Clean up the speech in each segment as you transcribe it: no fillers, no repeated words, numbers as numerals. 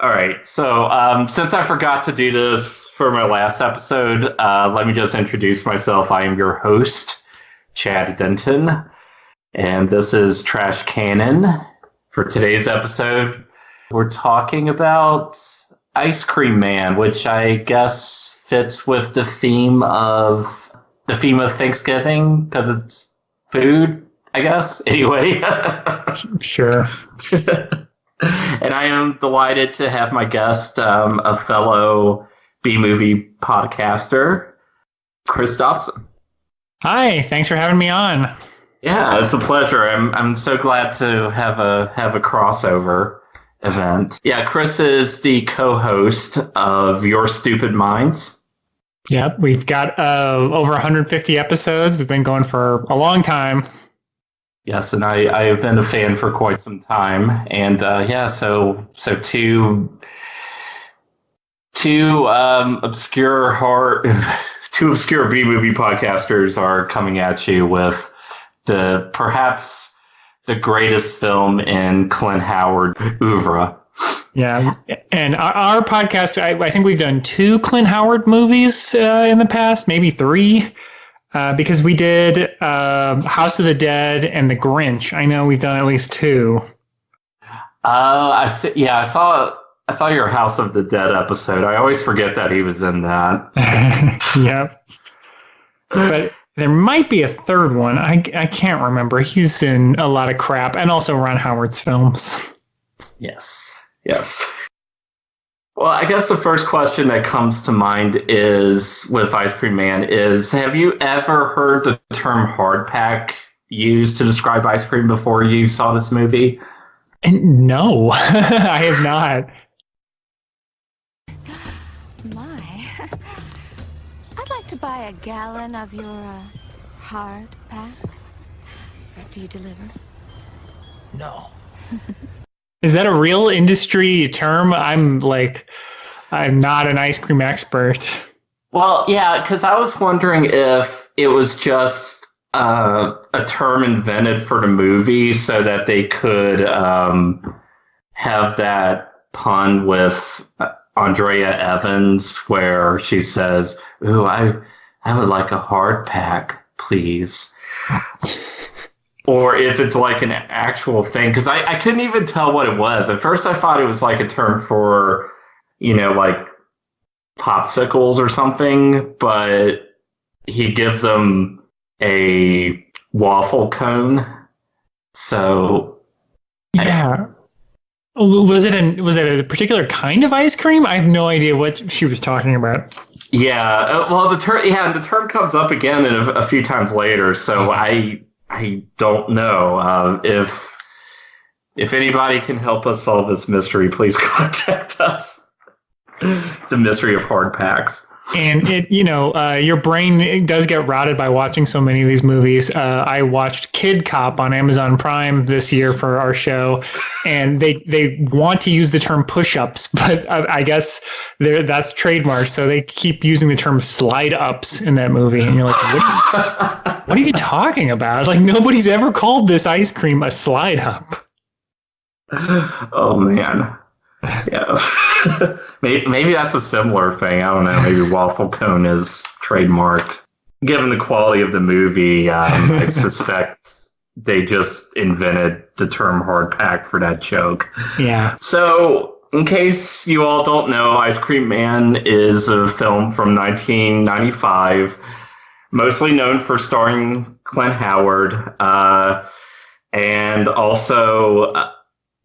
All right. So since I forgot to do this for my last episode, let me just introduce myself. I am your host, Chad Denton, and this is Trash Canon. For today's episode, we're talking about Ice Cream Man, which I guess fits with the theme of Thanksgiving because it's food, I guess. Anyway. Sure. And I am delighted to have my guest, a fellow B-movie podcaster, Chris Dobson. Hi, thanks for having me on. Yeah, it's a pleasure. I'm so glad to have a crossover event. Yeah, Chris is the co-host of Your Stupid Minds. Yep, we've got over 150 episodes. We've been going for a long time. Yes, and I have been a fan for quite some time, and so two obscure B-movie podcasters are coming at you with perhaps the greatest film in Clint Howard oeuvre. Yeah, and our podcast, I think we've done 2 Clint Howard movies in the past, maybe 3. Because we did House of the Dead and The Grinch. I know we've done at least 2. I saw your House of the Dead episode. I always forget that he was in that. Yep. But there might be a third one. I can't remember. He's in a lot of crap, and also Ron Howard's films. Yes. Well, I guess the first question that comes to mind is with Ice Cream Man is, have you ever heard the term hard pack used to describe ice cream before you saw this movie? No, I have not. My, I'd like to buy a gallon of your hard pack. Do you deliver? No. Is that a real industry term? I'm not an ice cream expert. Well, yeah, because I was wondering if it was just a term invented for the movie so that they could have that pun with Andrea Evans where she says, "Ooh, I would like a hard pack, please." Or if it's like an actual thing, because I couldn't even tell what it was. At first I thought it was like a term for, like popsicles or something, but he gives them a waffle cone. So yeah. Was it a particular kind of ice cream? I have no idea what she was talking about. Yeah. Well, the term comes up again a few times later, so I don't know. If anybody can help us solve this mystery, please contact us. The mystery of hard packs. And your brain does get rotted by watching so many of these movies. I watched Kid Cop on Amazon Prime this year for our show, and they want to use the term push-ups, but I guess that's trademarked, so they keep using the term slide-ups in that movie. And you're like, what are you talking about? Like, nobody's ever called this ice cream a slide-up. Oh, man. Yeah. Maybe that's a similar thing. I don't know. Maybe waffle cone is trademarked. Given the quality of the movie, I suspect they just invented the term hard pack for that joke. Yeah. So, in case you all don't know, Ice Cream Man is a film from 1995, mostly known for starring Clint Howard, and also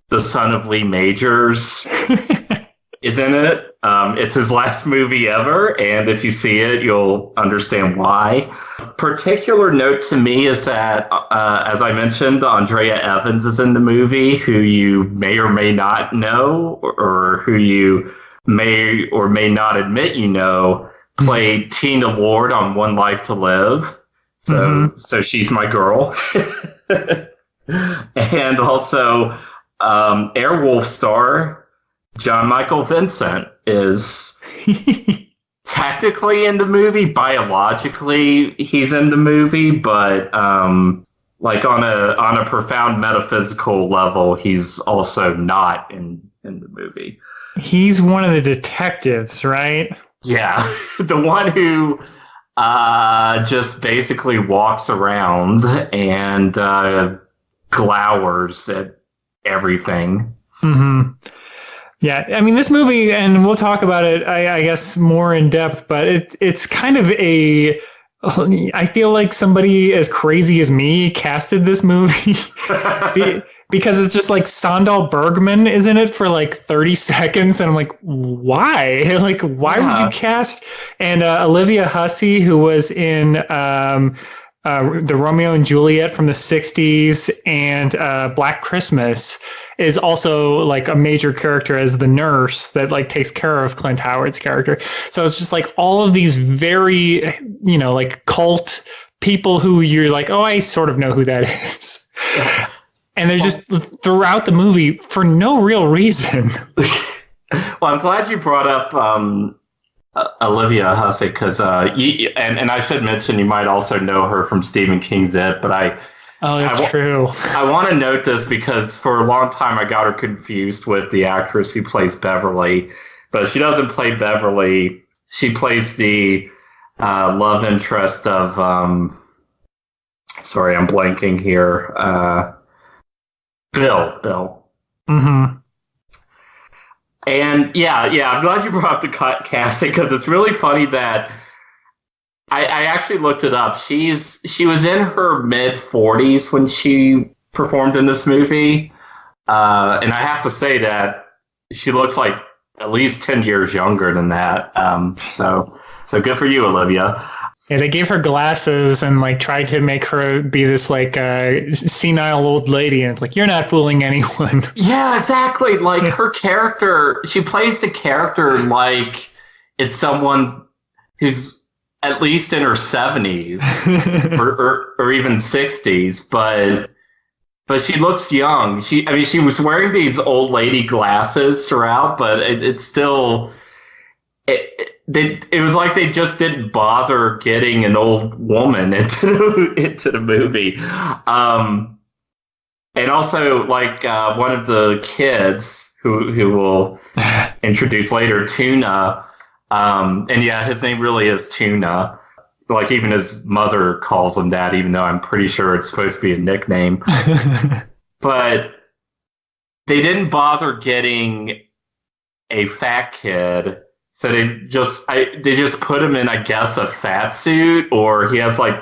the son of Lee Majors is in it. It's his last movie ever, and if you see it, you'll understand why. Particular note to me is that, as I mentioned, Andrea Evans is in the movie, who you may or may not know, or who you may or may not admit you know, played Tina Ward on One Life to Live. So she's my girl. And also, Airwolf star John Michael Vincent is technically in the movie. Biologically, he's in the movie, but like on a profound metaphysical level, he's also not in in the movie. He's one of the detectives, right? Yeah, the one who just basically walks around and glowers at everything. Mm-hmm. Yeah, I mean, this movie, and we'll talk about it, I guess, more in depth, but it's kind of I feel like somebody as crazy as me casted this movie because it's just like Sandahl Bergman is in it for like 30 seconds. And I'm like, why? Like, why would you cast? And Olivia Hussey, who was in the Romeo and Juliet from the 60s and Black Christmas, is also like a major character as the nurse that like takes care of Clint Howard's character. So it's just like all of these very, like cult people who you're like, oh, I sort of know who that is. And they're just throughout the movie for no real reason. Well, I'm glad you brought up Olivia Hussey because, and I should mention you might also know her from Stephen King's It, but true. I want to note this because for a long time I got her confused with the actress who plays Beverly, but she doesn't play Beverly. She plays the love interest of, sorry, I'm blanking here. Bill. Mm-hmm. And yeah, I'm glad you brought up the casting because it's really funny that I actually looked it up. She was in her mid-40s when she performed in this movie, and I have to say that she looks like at least 10 years younger than that. So good for you, Olivia. Yeah, they gave her glasses and like tried to make her be this like senile old lady, and it's like, you're not fooling anyone. Yeah, exactly. Like her character, she plays the character like it's someone who's at least in her 70s or even 60s, but she looks young. She was wearing these old lady glasses throughout, but it's still. It was like they just didn't bother getting an old woman into the movie. And also, like, one of the kids who we'll introduce later, Tuna, and yeah, his name really is Tuna. Like, even his mother calls him that, even though I'm pretty sure it's supposed to be a nickname. But they didn't bother getting a fat kid. So they just put him in, I guess, a fat suit, or he has like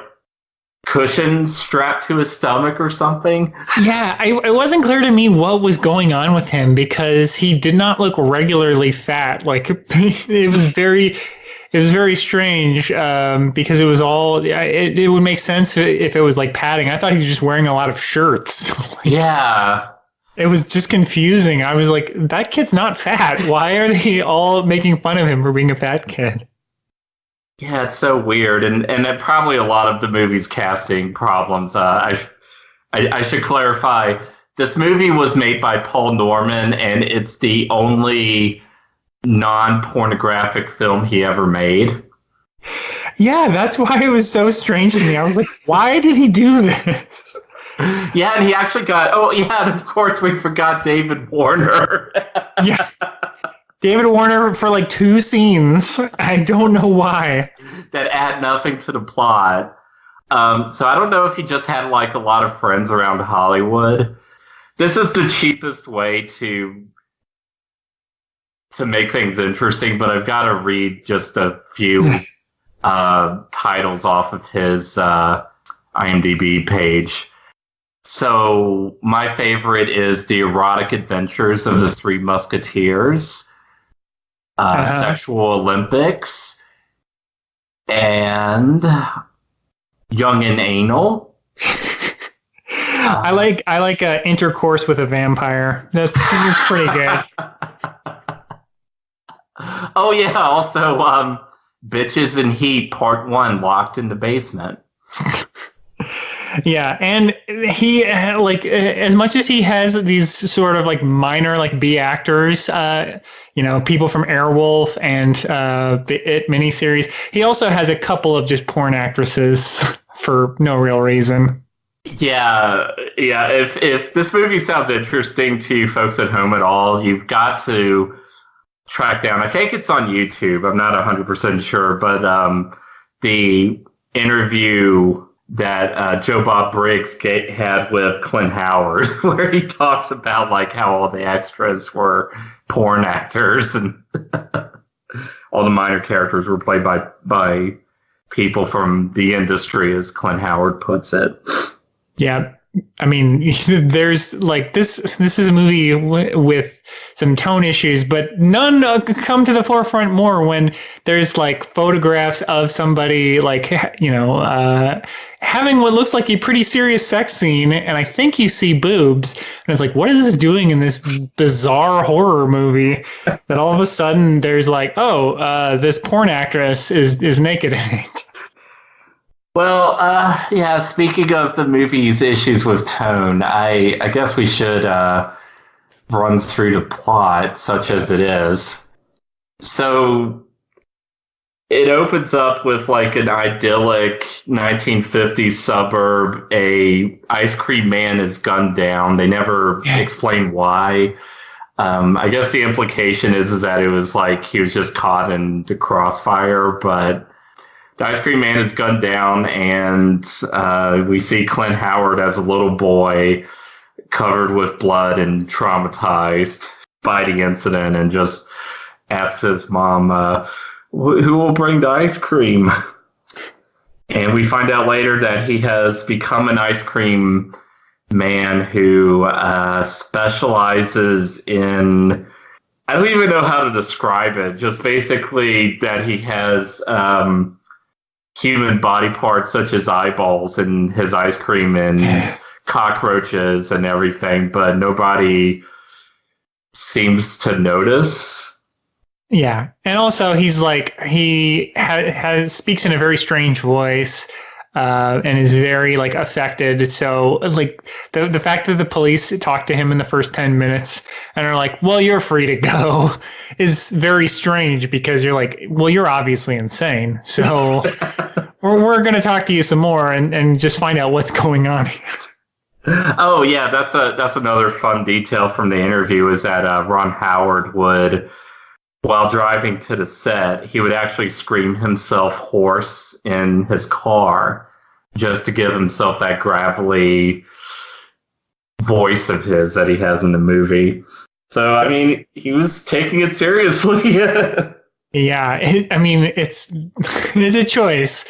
cushions strapped to his stomach or something. Yeah, it wasn't clear to me what was going on with him because he did not look regularly fat. Like it was very strange because it was all. It would make sense if it was like padding. I thought he was just wearing a lot of shirts. Yeah. It was just confusing. I was like, that kid's not fat. Why are they all making fun of him for being a fat kid? Yeah, it's so weird. And probably a lot of the movie's casting problems. I should clarify, this movie was made by Paul Norman, and it's the only non-pornographic film he ever made. Yeah, that's why it was so strange to me. I was like, why did he do this? Yeah, and he actually got... Oh, yeah, and of course we forgot David Warner. Yeah. David Warner for like 2 scenes. I don't know why. That add nothing to the plot. So I don't know if he just had like a lot of friends around Hollywood. This is the cheapest way to make things interesting, but I've got to read just a few titles off of his IMDb page. So my favorite is The Erotic Adventures of the Three Musketeers, Sexual Olympics, and Young and Anal. I like Intercourse with a Vampire. That's pretty good. Oh yeah, also Bitches in Heat Part 1, Locked in the Basement. Yeah, and he like as much as he has these sort of like minor like B actors, people from Airwolf and the It miniseries, he also has a couple of just porn actresses for no real reason. Yeah. If this movie sounds interesting to you folks at home at all, you've got to track down. I think it's on YouTube. I'm not 100% sure, but the interview that Joe Bob Briggs had with Clint Howard, where he talks about like how all the extras were porn actors and all the minor characters were played by people from the industry, as Clint Howard puts it. Yeah. I mean, there's like this is a movie with some tone issues, but none come to the forefront more when there's like photographs of somebody like, having what looks like a pretty serious sex scene. And I think you see boobs and it's like, what is this doing in this bizarre horror movie that all of a sudden there's like, this porn actress is naked in it. Well, speaking of the movie's issues with tone, I guess we should run through the plot, such as it is. So, it opens up with like an idyllic 1950s suburb. A ice cream man is gunned down. They never explain why. I guess the implication is that it was like he was just caught in the crossfire, but the ice cream man is gunned down, and we see Clint Howard as a little boy covered with blood and traumatized by the incident, and just asks his mom, who will bring the ice cream? And we find out later that he has become an ice cream man who specializes in, I don't even know how to describe it, just basically that he has human body parts such as eyeballs in his ice cream and cockroaches and everything, but nobody seems to notice. Yeah. And also he's like, he speaks in a very strange voice, and is very like affected. So like the fact that the police talk to him in the first 10 minutes and are like, well, you're free to go is very strange, because you're like, well, you're obviously insane. So we're going to talk to you some more and just find out what's going on here. Oh yeah. That's another fun detail from the interview, is that Ron Howard would, while driving to the set, he would actually scream himself hoarse in his car just to give himself that gravelly voice of his that he has in the movie. So I mean, he was taking it seriously. Yeah, it's a choice.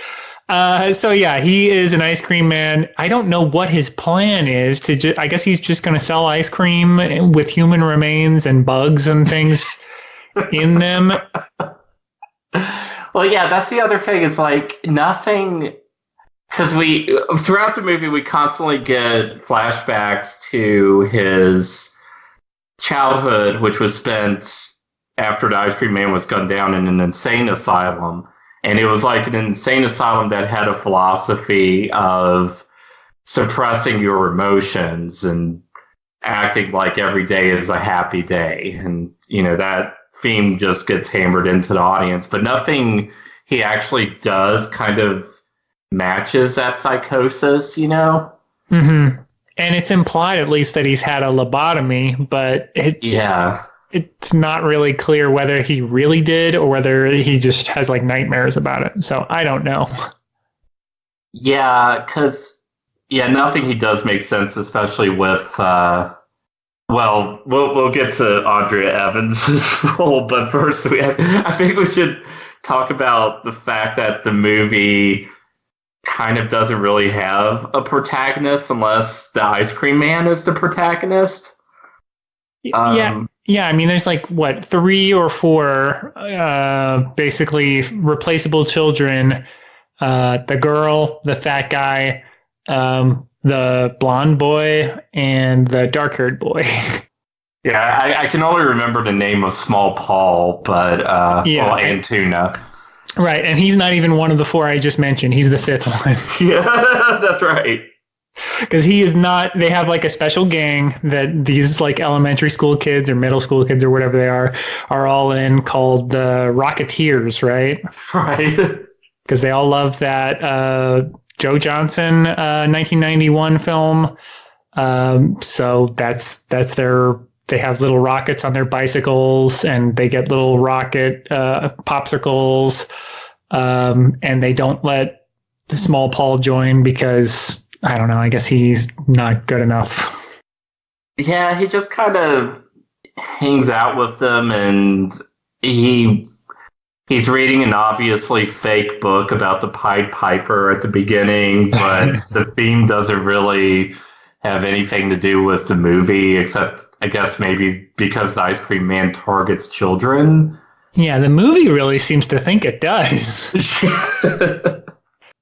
So yeah, he is an ice cream man. I don't know what his plan is I guess he's just going to sell ice cream with human remains and bugs and things in them. Well, yeah, that's the other thing. It's like nothing, because throughout the movie we constantly get flashbacks to his childhood, which was spent after the ice cream man was gunned down in an insane asylum. And it was like an insane asylum that had a philosophy of suppressing your emotions and acting like every day is a happy day. And, that theme just gets hammered into the audience, but nothing he actually does kind of matches that psychosis, Mm-hmm. And it's implied at least that he's had a lobotomy, but it's not really clear whether he really did or whether he just has like nightmares about it. So I don't know. Yeah, because nothing he does makes sense, especially with we'll get to Andrea Evans' role, but first I think we should talk about the fact that the movie kind of doesn't really have a protagonist unless the ice cream man is the protagonist. Yeah, I mean, there's like, 3 or 4 basically replaceable children. The girl, the fat guy, the blonde boy, and the dark-haired boy. Yeah, I can only remember the name of Small Paul, but and Tuna. Right, and he's not even one of the 4 I just mentioned. He's the 5th one. Yeah, that's right. Because he is not, they have like a special gang that these like elementary school kids or middle school kids or whatever they are all in, called the Rocketeers, right? Right. Because they all love that Joe Johnson 1991 film. So that's their. They have little rockets on their bicycles, and they get little rocket popsicles, and they don't let the small Paul join because, I don't know, I guess he's not good enough. Yeah, he just kind of hangs out with them, and he's reading an obviously fake book about the Pied Piper at the beginning, but the theme doesn't really have anything to do with the movie, except I guess maybe because the Ice Cream Man targets children. Yeah, the movie really seems to think it does.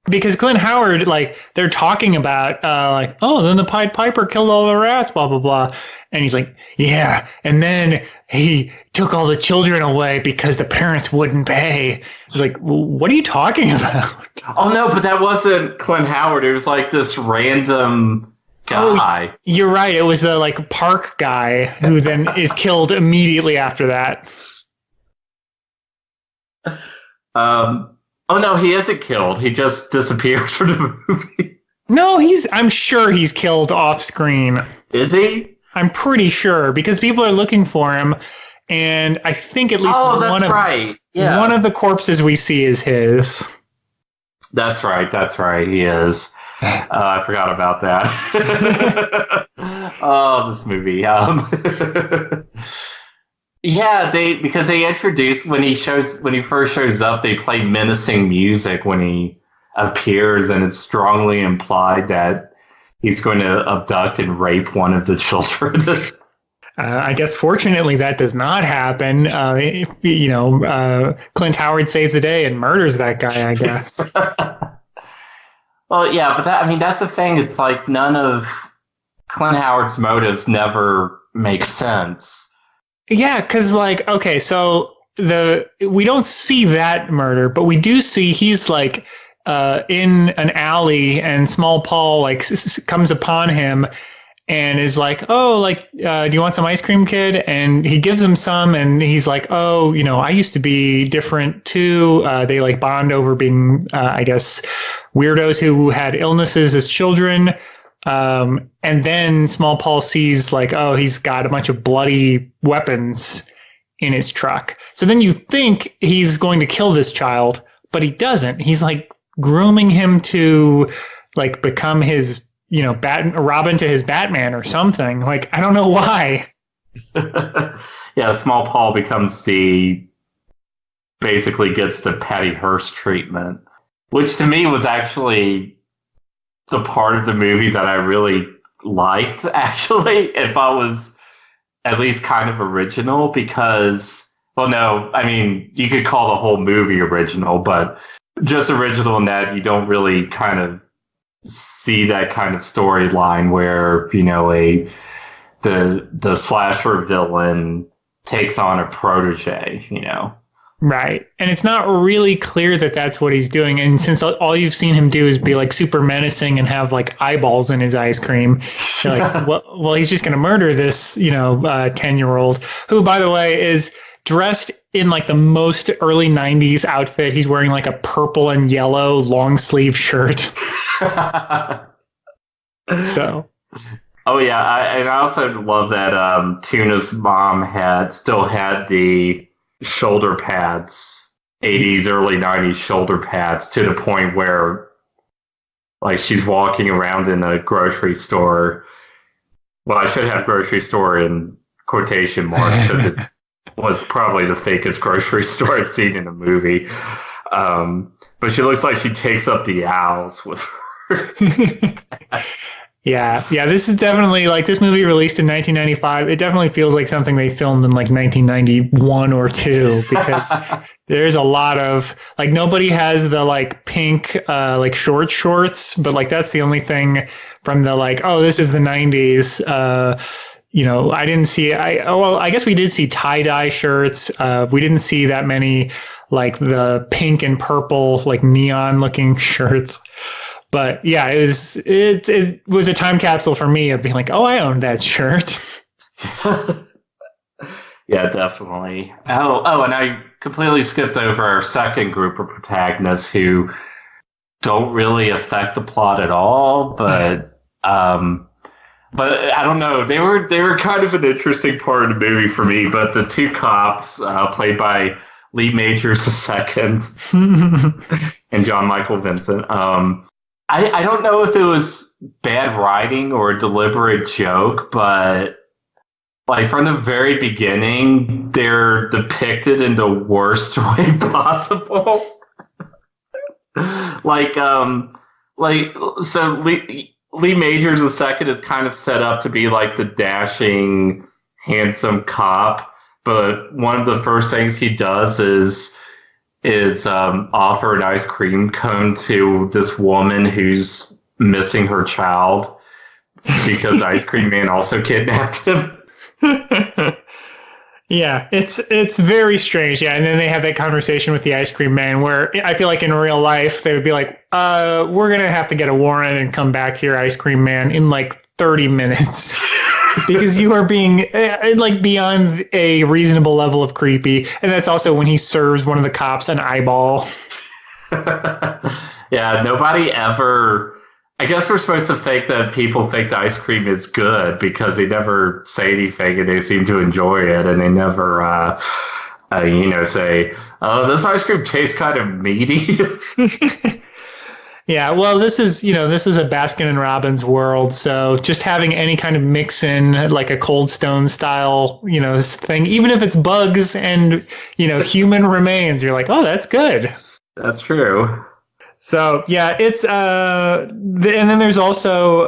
Because Clint Howard, like, they're talking about, then the Pied Piper killed all the rats, blah, blah, blah. And he's like, yeah, and then he took all the children away because the parents wouldn't pay. He's like, what are you talking about? Oh, no, but that wasn't Clint Howard. It was like this random guy. Oh, you're right. It was the park guy who then is killed immediately after that. Oh no, he isn't killed. He just disappears from the movie. No, I'm sure he's killed off screen. Is he? I'm pretty sure because people are looking for him, and I think at least one of the corpses we see is his. That's right. He is. I forgot about that. Oh, this movie. Yeah, because they introduced when he first shows up, they play menacing music when he appears, and it's strongly implied that he's going to abduct and rape one of the children. I guess fortunately that does not happen. Clint Howard saves the day and murders that guy, I guess. Well, yeah, but that's the thing. It's like none of Clint Howard's motives never make sense. Yeah, because so we don't see that murder, but we do see he's in an alley, and small Paul comes upon him and is like, do you want some ice cream, kid? And he gives him some, and he's like, I used to be different too. They bond over being, I guess, weirdos who had illnesses as children. And then small Paul sees he's got a bunch of bloody weapons in his truck. So then you think he's going to kill this child, but he doesn't. He's grooming him to become his, Robin to his Batman or something. I don't know why. Yeah, small Paul basically gets the Patty Hearst treatment, which to me was actually the part of the movie that I really liked, actually, if I was at least kind of original, because, well, no, you could call the whole movie original, but just original in that you don't really kind of see that kind of storyline where, the slasher villain takes on a protege, Right. And it's not really clear that that's what he's doing. And since all you've seen him do is be super menacing and have eyeballs in his ice cream, you're well, he's just going to murder this, 10-year-old who, by the way, is dressed in the most early 90s outfit. He's wearing a purple and yellow long sleeve shirt. So. Oh, yeah. I also love that Tuna's mom still had the shoulder pads, 80s, early 90s shoulder pads, to the point where she's walking around in a grocery store. Well, I should have grocery store in quotation marks because it was probably the fakest grocery store I've seen in a movie. But she looks like she takes up the aisles with her. Yeah, this is definitely this movie released in 1995. It definitely feels like something they filmed in 1991 or 2, because there's a lot of nobody has the pink short shorts, but that's the only thing from the this is the 90s. I didn't see I guess we did see tie-dye shirts. We didn't see that many the pink and purple neon looking shirts. But yeah, it was a time capsule for me of being I owned that shirt. Yeah, definitely. Oh, and I completely skipped over our second group of protagonists who don't really affect the plot at all, but I don't know. They were kind of an interesting part of the movie for me. But the two cops, played by Lee Majors II and John Michael Vincent, I don't know if it was bad writing or a deliberate joke, but like from the very beginning, they're depicted in the worst way possible. So Lee Majors II is kind of set up to be like the dashing, handsome cop, but one of the first things he does is offer an ice cream cone to this woman who's missing her child because Ice Cream Man also kidnapped him. Yeah, it's very strange. Yeah, and then they have that conversation with the Ice Cream Man where I feel like in real life they would be like, we're going to have to get a warrant and come back here, Ice Cream Man, in like 30 minutes. Because you are being like beyond a reasonable level of creepy. And that's also when he serves one of the cops an eyeball. Yeah, nobody ever... I guess we're supposed to think that people think the ice cream is good because they never say anything and they seem to enjoy it, and they never, say, "Oh, this ice cream tastes kind of meaty." Yeah, well, this is a Baskin and Robbins world, so just having any kind of mix in like a Cold Stone style, thing, even if it's bugs and human remains, you're like, oh, that's good. That's true. So yeah, it's and then there's also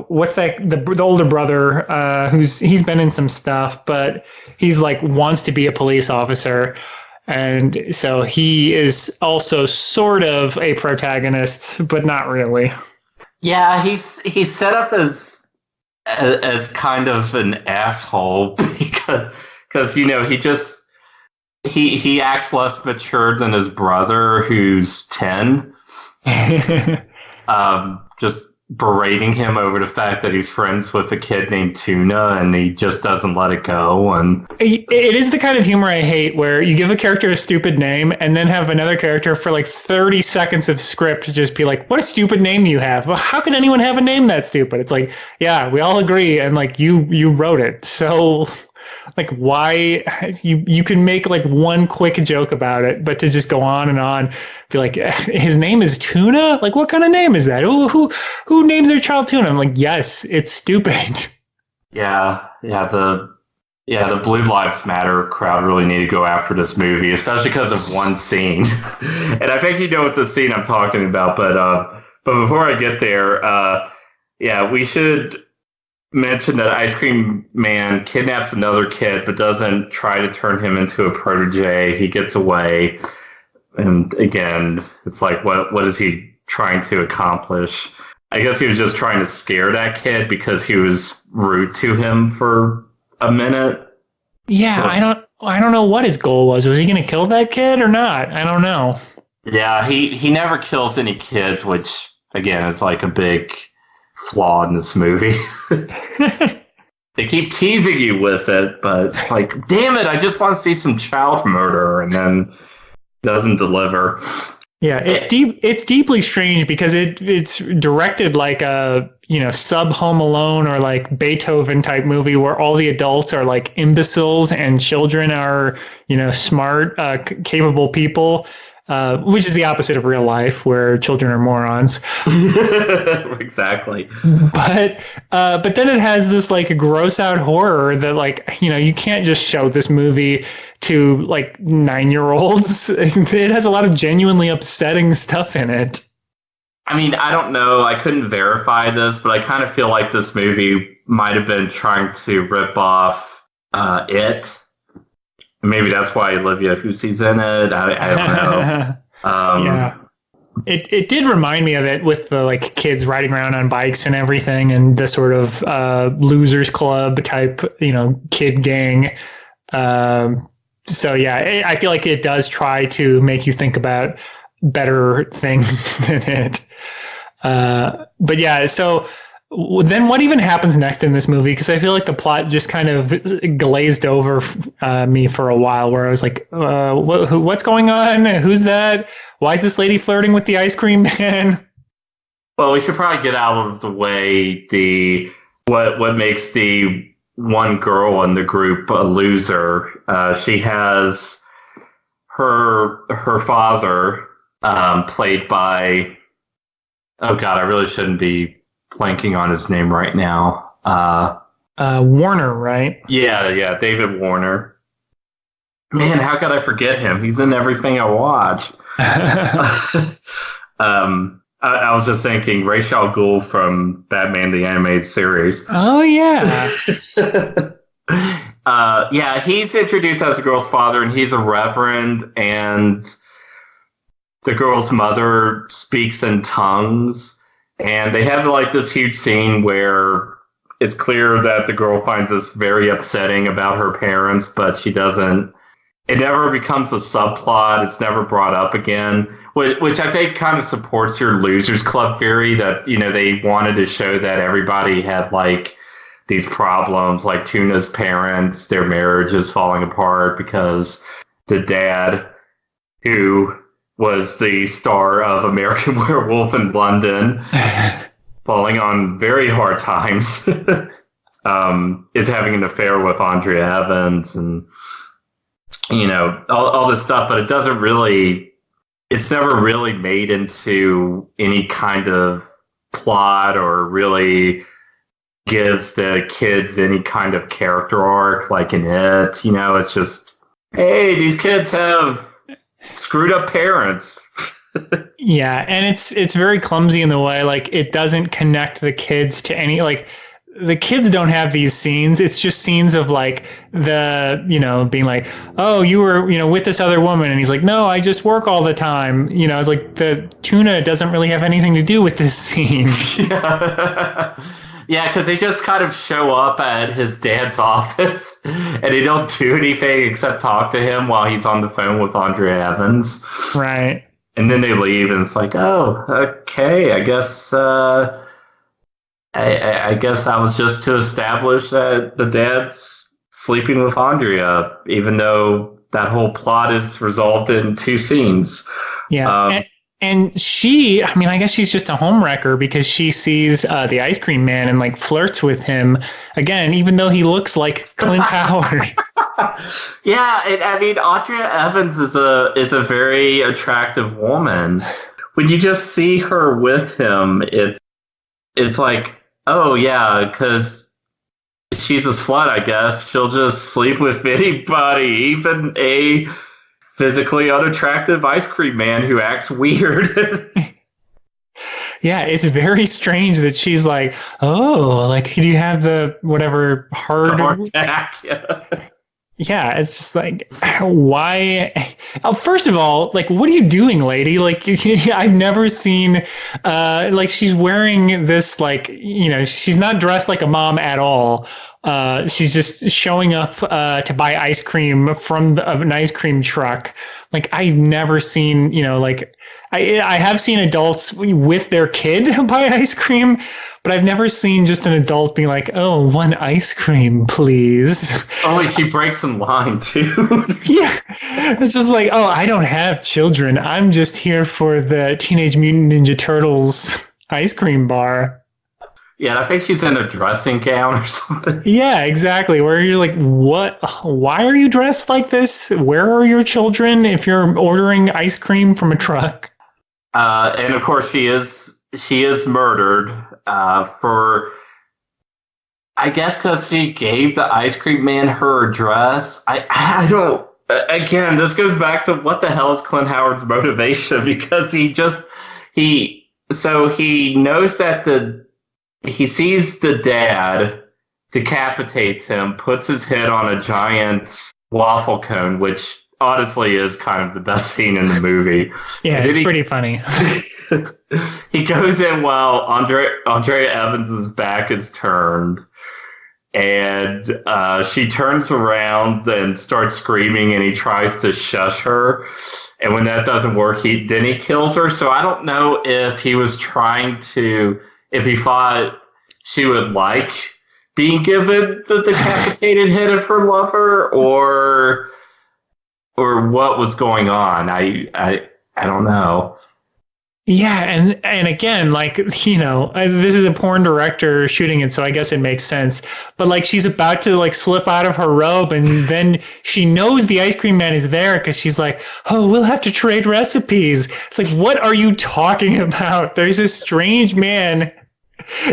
what's that? The older brother he's been in some stuff, but he's like wants to be a police officer, and so he is also sort of a protagonist, but not really. Yeah, he's set up as kind of an asshole because he acts less mature than his brother, who's 10. Just berating him over the fact that he's friends with a kid named Tuna, and he just doesn't let it go. And it is the kind of humor I hate, where you give a character a stupid name and then have another character for like 30 seconds of script to just be like, what a stupid name you have. Well, how can anyone have a name that stupid? It's like, yeah, we all agree, and like you wrote it, so like why you can make like one quick joke about it, but to just go on and on, be like, his name is Tuna? Like, what kind of name is that? Who names their child Tuna? I'm like, yes, it's stupid. Yeah, the Blue Lives Matter crowd really need to go after this movie, especially because of one scene. And I think you know what the scene I'm talking about, but before I get there, we should mention that Ice Cream Man kidnaps another kid, but doesn't try to turn him into a protege. He gets away. And again, it's like, what is he trying to accomplish? I guess he was just trying to scare that kid because he was rude to him for a minute. Yeah, I don't know what his goal was. Was he going to kill that kid or not? I don't know. Yeah, he never kills any kids, which again is like a big flaw in this movie. They keep teasing you with it, but it's like, damn it, I just want to see some child murder, and then doesn't deliver. Yeah, it's deeply strange because it's directed like a sub Home Alone or like Beethoven type movie where all the adults are like imbeciles and children are smart, capable people. Which is the opposite of real life, where children are morons. Exactly. But then it has this like gross out horror that like you can't just show this movie to like 9-year-olds. It has a lot of genuinely upsetting stuff in it. I mean, I don't know. I couldn't verify this, but I kind of feel like this movie might have been trying to rip off It. Maybe that's why Olivia Hussey's in it. I don't know. Yeah, it did remind me of it with the like kids riding around on bikes and everything, and the sort of losers club type, kid gang. So yeah, I feel like it does try to make you think about better things than it. But yeah, so Then what even happens next in this movie? Because I feel like the plot just kind of glazed over me for a while, where I was like, what's going on? Who's that? Why is this lady flirting with the ice cream man? Well, we should probably get out of the way what makes the one girl in the group a loser. She has her father, played by, oh God, I really shouldn't be blanking on his name right now. Warner, right? Yeah, David Warner. Man, how could I forget him? He's in everything I watch. I was just thinking Ra's al Ghul from Batman the Animated Series. Oh, yeah. Yeah, he's introduced as the girl's father, and he's a reverend, and the girl's mother speaks in tongues. And they have like this huge scene where it's clear that the girl finds this very upsetting about her parents, but she doesn't. It never becomes a subplot. It's never brought up again, which I think kind of supports your Losers Club theory that, you know, they wanted to show that everybody had like these problems, like Tuna's parents, their marriage is falling apart because the dad, who was the star of American Werewolf in London, falling on very hard times, is having an affair with Andrea Evans and, you know, all this stuff, but it's never really made into any kind of plot or really gives the kids any kind of character arc like in it. You know, it's just, hey, these kids have screwed up parents. Yeah, and it's very clumsy in the way, like, it doesn't connect the kids to any, like, the kids don't have these scenes. It's just scenes of like the, you know, being like, oh, you were, you know, with this other woman. And he's like, no, I just work all the time. You know, it's like the Tuna doesn't really have anything to do with this scene. Yeah, because they just kind of show up at his dad's office and they don't do anything except talk to him while he's on the phone with Andrea Evans. Right. And then they leave and it's like, oh, okay, I guess I guess I was just to establish that the dad's sleeping with Andrea, even though that whole plot is resolved in 2 scenes. Yeah. And she, I mean, I guess she's just a homewrecker because she sees the ice cream man and like flirts with him again, even though he looks like Clint Howard. Yeah. I mean, Andrea Evans is a very attractive woman. When you just see her with him, it's like, oh, yeah, because she's a slut, I guess. She'll just sleep with anybody, even a physically unattractive ice cream man who acts weird. Yeah, it's very strange that she's like, oh, like, do you have the whatever hard attack? Yeah. Yeah, it's just like, why? Oh, first of all, like, what are you doing, lady? Like, I've never seen, like, she's wearing this, like, you know, she's not dressed like a mom at all. She's just showing up to buy ice cream from an ice cream truck. Like, I've never seen, you know, like, I have seen adults with their kid buy ice cream, but I've never seen just an adult being like, oh, 1 ice cream, please. Oh, she breaks in line, too. Yeah. It's just like, oh, I don't have children. I'm just here for the Teenage Mutant Ninja Turtles ice cream bar. Yeah, I think she's in a dressing gown or something. Yeah, exactly. Where you're like, what? Why are you dressed like this? Where are your children if you're ordering ice cream from a truck? And of course, she is murdered for, I guess, because she gave the ice cream man her address. I don't. Again, this goes back to what the hell is Clint Howard's motivation? Because he knows that he sees the dad, decapitates him, puts his head on a giant waffle cone, which honestly is kind of the best scene in the movie. Yeah, it's pretty funny. He goes in while Andrea Evans' back is turned, and she turns around and starts screaming, and he tries to shush her. And when that doesn't work, he kills her. So I don't know if he was trying to, if he thought she would like being given the decapitated head of her lover, or what was going on. I don't know. Yeah, and again, like, you know, this is a porn director shooting it, so I guess it makes sense. But like, she's about to like slip out of her robe, and then she knows the ice cream man is there because she's like, "Oh, we'll have to trade recipes." It's like, what are you talking about? There's a strange man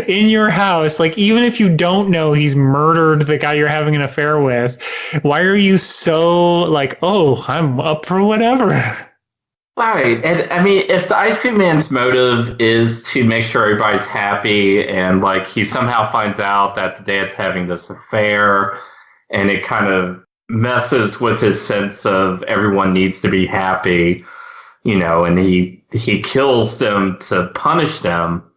in your house. Like, even if you don't know he's murdered the guy you're having an affair with, why are you so like, "Oh, I'm up for whatever"? Right. And I mean, if the ice cream man's motive is to make sure everybody's happy, and like he somehow finds out that the dad's having this affair, and it kind of messes with his sense of everyone needs to be happy, you know, and he kills them to punish them,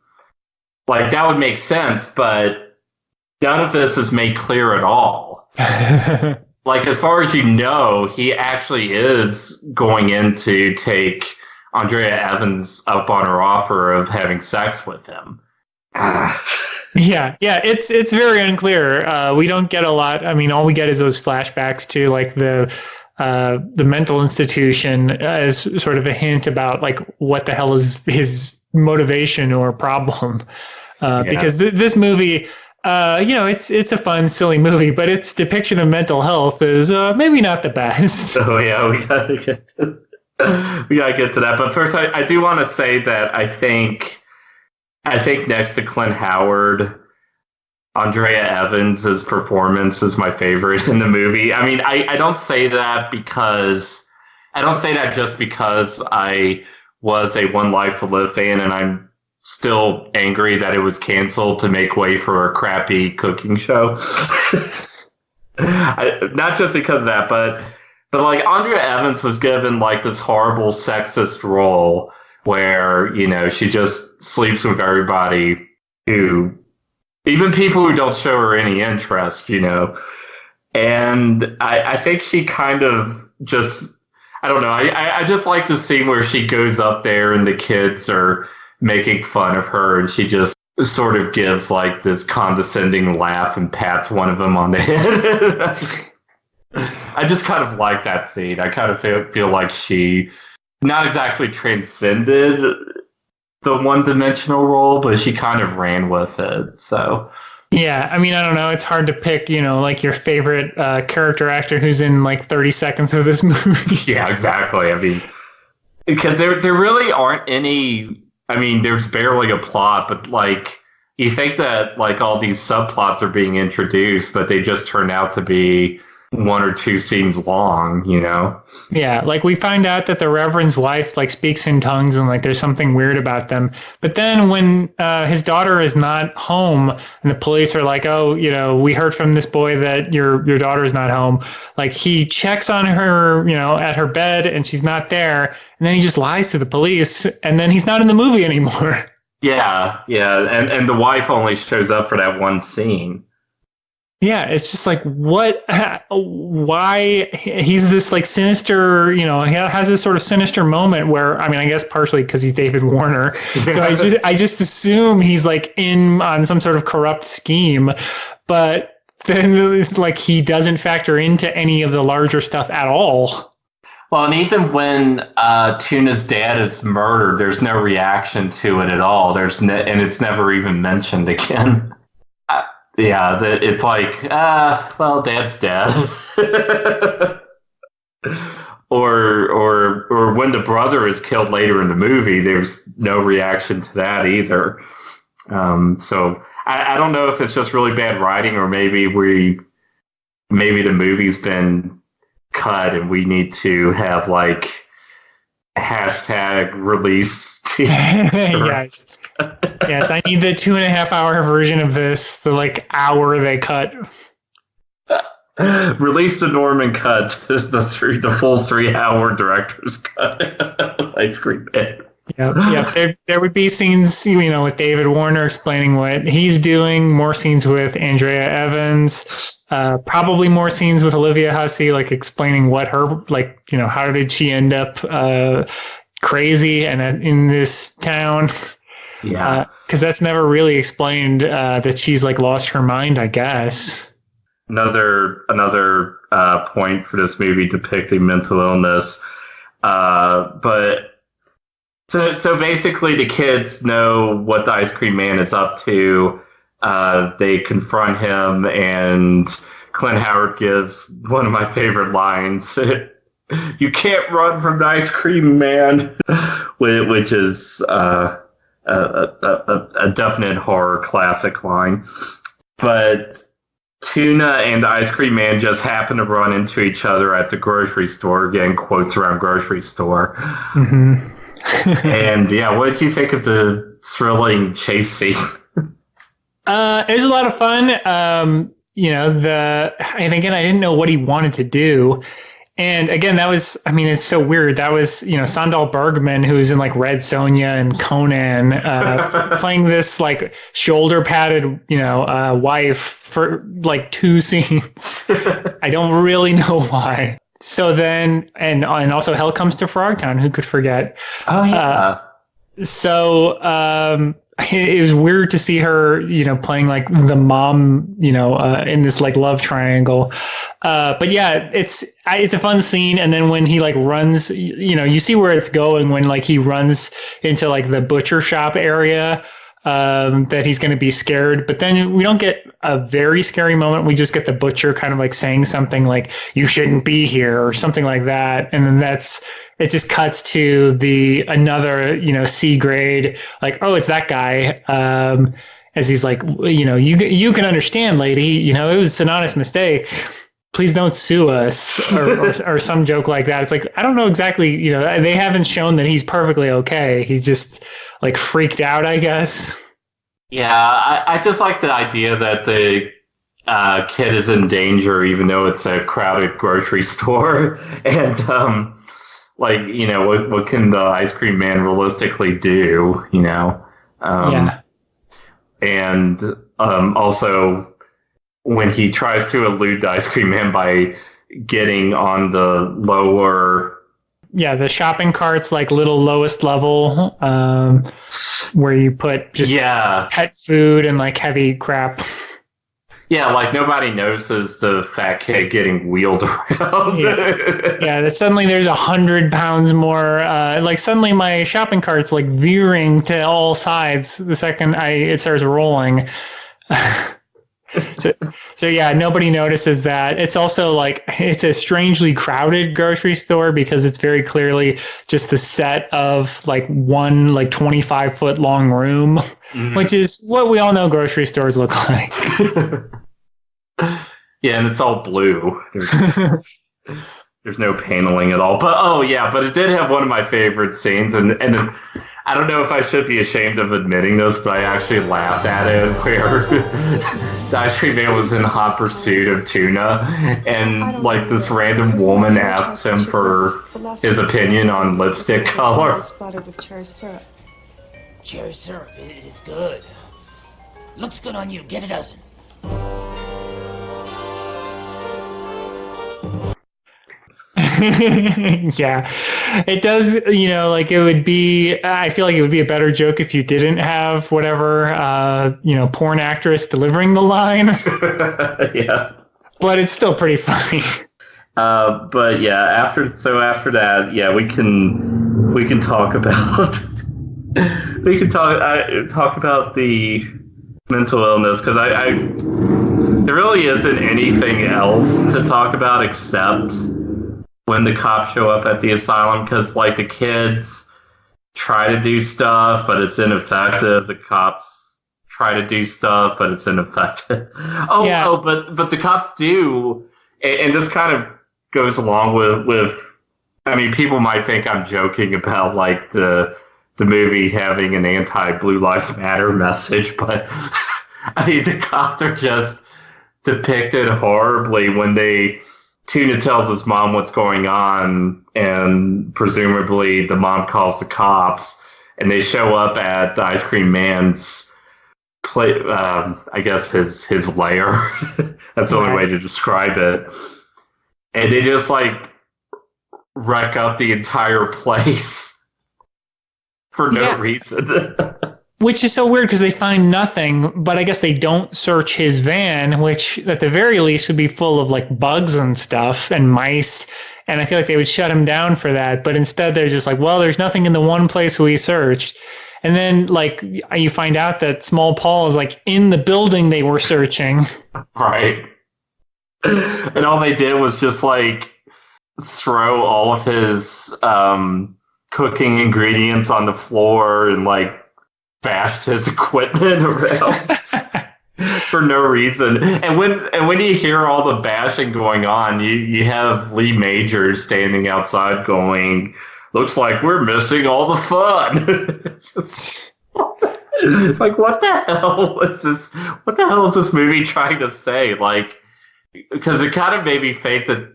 like that would make sense, but none of this is made clear at all. Like, as far as you know, he actually is going in to take Andrea Evans up on her offer of having sex with him. Yeah, it's very unclear. We don't get a lot. I mean, all we get is those flashbacks to like the mental institution as sort of a hint about like what the hell is his motivation or problem. Because this movie. You know, it's a fun, silly movie, but its depiction of mental health is maybe not the best. So yeah, we gotta get to that. But first, I do want to say that I think next to Clint Howard, Andrea Evans' performance is my favorite in the movie. I mean, I don't say that just because I was a One Life to Live fan, and I'm still angry that it was canceled to make way for a crappy cooking show. Not just because of that, but like Andrea Evans was given like this horrible sexist role where, you know, she just sleeps with everybody, even people who don't show her any interest, you know. And I think she kind of just, I don't know, I just like the scene where she goes up there and the kids are making fun of her, and she just sort of gives like this condescending laugh and pats one of them on the head. I just kind of like that scene. I kind of feel like she not exactly transcended the one-dimensional role, but she kind of ran with it. So yeah, I mean, I don't know. It's hard to pick, you know, like your favorite character actor who's in like 30 seconds of this movie. Yeah, exactly. I mean, because there really aren't any. I mean, there's barely a plot, but like you think that like all these subplots are being introduced, but they just turn out to be one or two scenes long, you know? Yeah, like we find out that the Reverend's wife like speaks in tongues and like there's something weird about them. But then when his daughter is not home and the police are like, "Oh, you know, we heard from this boy that your daughter is not home," like he checks on her, you know, at her bed and she's not there. And then he just lies to the police and then he's not in the movie anymore. Yeah. And the wife only shows up for that one scene. Yeah, it's just like, what, why he's this like sinister, you know, he has this sort of sinister moment where, I mean, I guess partially because he's David Warner. So I just assume he's like in on some sort of corrupt scheme, but then like he doesn't factor into any of the larger stuff at all. Well, and even when Tuna's dad is murdered, there's no reaction to it at all. And it's never even mentioned again. Yeah, it's like, well, Dad's dead. or when the brother is killed later in the movie, there's no reaction to that either. So I don't know if it's just really bad writing, or maybe the movie's been cut and we need to have like #release. Yes, I need the 2.5 hour version of this. The like hour they cut. Release the Norman cut, the full 3 hour director's cut. Ice cream man. Yeah. There would be scenes, you know, with David Warner explaining what he's doing. More scenes with Andrea Evans. Probably more scenes with Olivia Hussey, like explaining what her, like, you know, how did she end up crazy and in this town. Yeah. Because that's never really explained that she's like lost her mind, I guess. Another point for this movie depicting mental illness. But so basically the kids know what the ice cream man is up to. They confront him, and Clint Howard gives one of my favorite lines. You can't run from the ice cream man, which is a definite horror classic line. But Tuna and the ice cream man just happen to run into each other at the grocery store. Again, quotes around grocery store. Mm-hmm. And yeah, what did you think of the thrilling chase scene? It was a lot of fun. And again, I didn't know what he wanted to do. And again, it's so weird. That was, Sandal Bergman, who's in like Red Sonja and Conan, playing this like shoulder padded, wife for like 2 scenes. I don't really know why. So then, and also Hell Comes to Frogtown. Who could forget? Oh yeah. It was weird to see her, playing like the mom, in this like love triangle. But yeah, it's a fun scene. And then when he like runs, you see where it's going when like he runs into like the butcher shop area, that he's going to be scared. But then we don't get a very scary moment. We just get the butcher kind of like saying something like, you shouldn't be here or something like that. And then it just cuts to another, C grade, like, oh, it's that guy. As he's like, you can understand, lady, it was an honest mistake. Please don't sue us or some joke like that. It's like, I don't know exactly, they haven't shown that he's perfectly okay. He's just like freaked out, I guess. Yeah, I just like the idea that the kid is in danger, even though it's a crowded grocery store. And, what can the ice cream man realistically do, Yeah. And also, when he tries to elude the ice cream man by getting on the lower... Yeah, the shopping cart's like little lowest level, where you put just pet food and like heavy crap. Yeah, like nobody notices the fat kid getting wheeled around. Yeah, suddenly there's 100 pounds more. Like suddenly my shopping cart's like veering to all sides the second it starts rolling. So yeah, nobody notices that. It's also like it's a strangely crowded grocery store because it's very clearly just the set of like one like 25-foot long room, which is what we all know grocery stores look like. Yeah, and it's all blue. There's no paneling at all. But it did have one of my favorite scenes, and I don't know if I should be ashamed of admitting this, but I actually laughed at it where the ice cream man was in hot pursuit of Tuna, and like this random woman asks him for his opinion on lipstick color. Spotted with cherry syrup. Cherry syrup, it's good. Looks good on you. Get a dozen. Yeah, it does. Like it would be. I feel like it would be a better joke if you didn't have whatever, porn actress delivering the line. Yeah, but it's still pretty funny. But yeah, after that, yeah, we can talk about talk about the mental illness because there really isn't anything else to talk about except when the cops show up at the asylum, because like the kids try to do stuff, but it's ineffective. The cops try to do stuff, but it's ineffective. But the cops do, and this kind of goes along with. I mean, people might think I'm joking about like the movie having an anti-Blue Lives Matter message, but I mean the cops are just depicted horribly when Tuna tells his mom what's going on, and presumably the mom calls the cops, and they show up at the ice cream man's I guess his lair. That's the only way to describe it. And they just like wreck up the entire place for no reason. Which is so weird because they find nothing, but I guess they don't search his van, which at the very least would be full of like bugs and stuff and mice. And I feel like they would shut him down for that. But instead, they're just like, well, there's nothing in the one place we searched. And then like you find out that Small Paul is like in the building they were searching. Right. And all they did was just like throw all of his cooking ingredients on the floor and like bashed his equipment around for no reason. And when you hear all the bashing going on, you have Lee Majors standing outside going, "Looks like we're missing all the fun." It's like, what the hell is this? What the hell is this movie trying to say? Like, because it kind of made me think that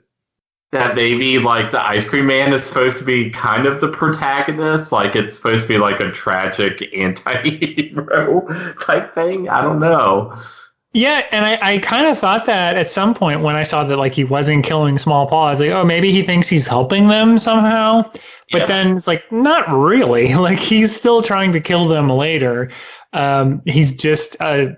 maybe like the ice cream man is supposed to be kind of the protagonist, like it's supposed to be like a tragic anti-hero type thing. I don't know. Yeah, and I kind of thought that at some point when I saw that like he wasn't killing Small Paul, I was like, oh, maybe he thinks he's helping them somehow. But then it's like, not really. Like he's still trying to kill them later. He's just a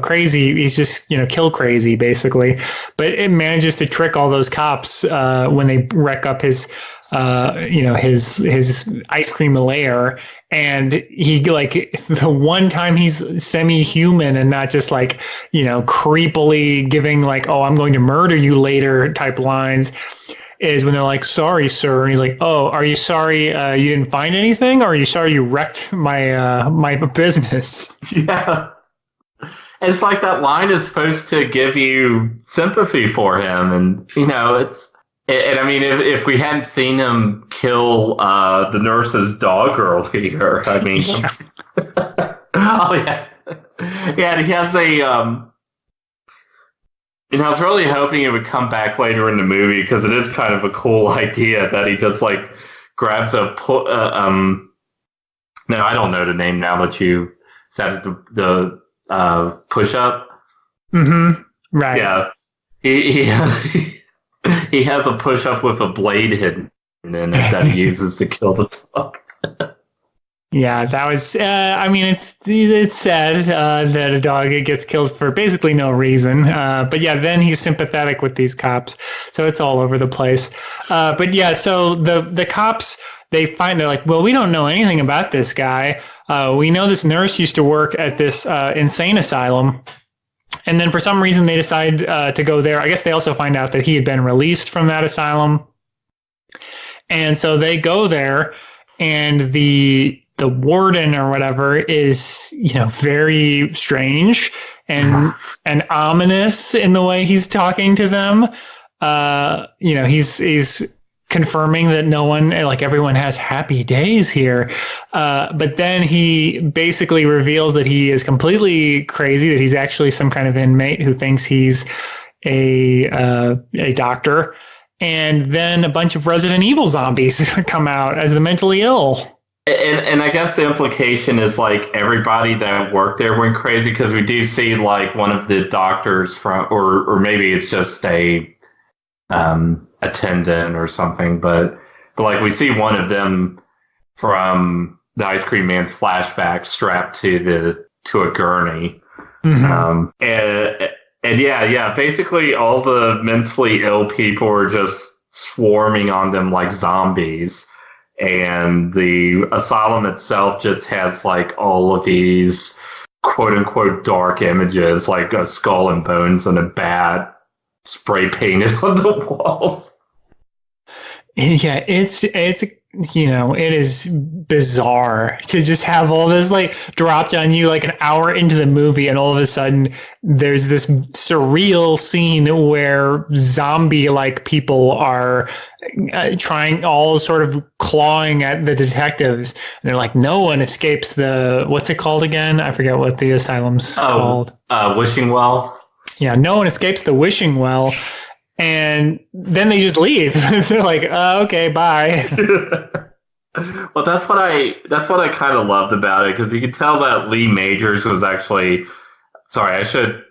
crazy. He's just kill crazy basically. But it manages to trick all those cops when they wreck up his his ice cream lair, and he like the one time he's semi-human and not just like creepily giving like, oh, I'm going to murder you later type lines, is when they're like, sorry sir, and he's like, oh, are you sorry you didn't find anything, or are you sorry you wrecked my my business? Yeah. And it's like that line is supposed to give you sympathy for him, and and I mean, if we hadn't seen him kill the nurse's dog earlier, I mean, oh yeah, yeah, and he has a, I was really hoping it would come back later in the movie because it is kind of a cool idea that he just like grabs no, I don't know the name now that you said the push up. Mm-hmm. Right. Yeah. He has a push up with a blade hidden in it that he uses to kill the dog. Yeah, that was. I mean, it's sad that a dog gets killed for basically no reason. But yeah, then he's sympathetic with these cops, so it's all over the place. But yeah, so the cops, they're like, well, we don't know anything about this guy. We know this nurse used to work at this insane asylum. And then for some reason they decide to go there. I guess they also find out that he had been released from that asylum. And so they go there, and the warden or whatever is, very strange and ominous in the way he's talking to them. He's confirming that no one, like everyone has happy days here. But then he basically reveals that he is completely crazy, that he's actually some kind of inmate who thinks he's a doctor. And then a bunch of Resident Evil zombies come out as the mentally ill. And I guess the implication is like everybody that worked there went crazy, because we do see like one of the doctors from, or maybe it's just a attendant or something, but like we see one of them from the Ice Cream Man's flashback strapped to a gurney. Mm-hmm. And yeah, basically all the mentally ill people are just swarming on them like zombies. And the asylum itself just has like all of these quote unquote dark images, like a skull and bones and a bat spray painted on the walls. Yeah, it's it is bizarre to just have all this like dropped on you like an hour into the movie, and all of a sudden there's this surreal scene where zombie like people are trying, all sort of clawing at the detectives, and they're like, no one escapes the, what's it called again? I forget what the asylum's called. Wishing Well. Yeah, no one escapes the wishing well. And then they just leave. They're like, okay, bye. Well, that's what I kind of loved about it, because you could tell that Lee Majors was actually, sorry, I should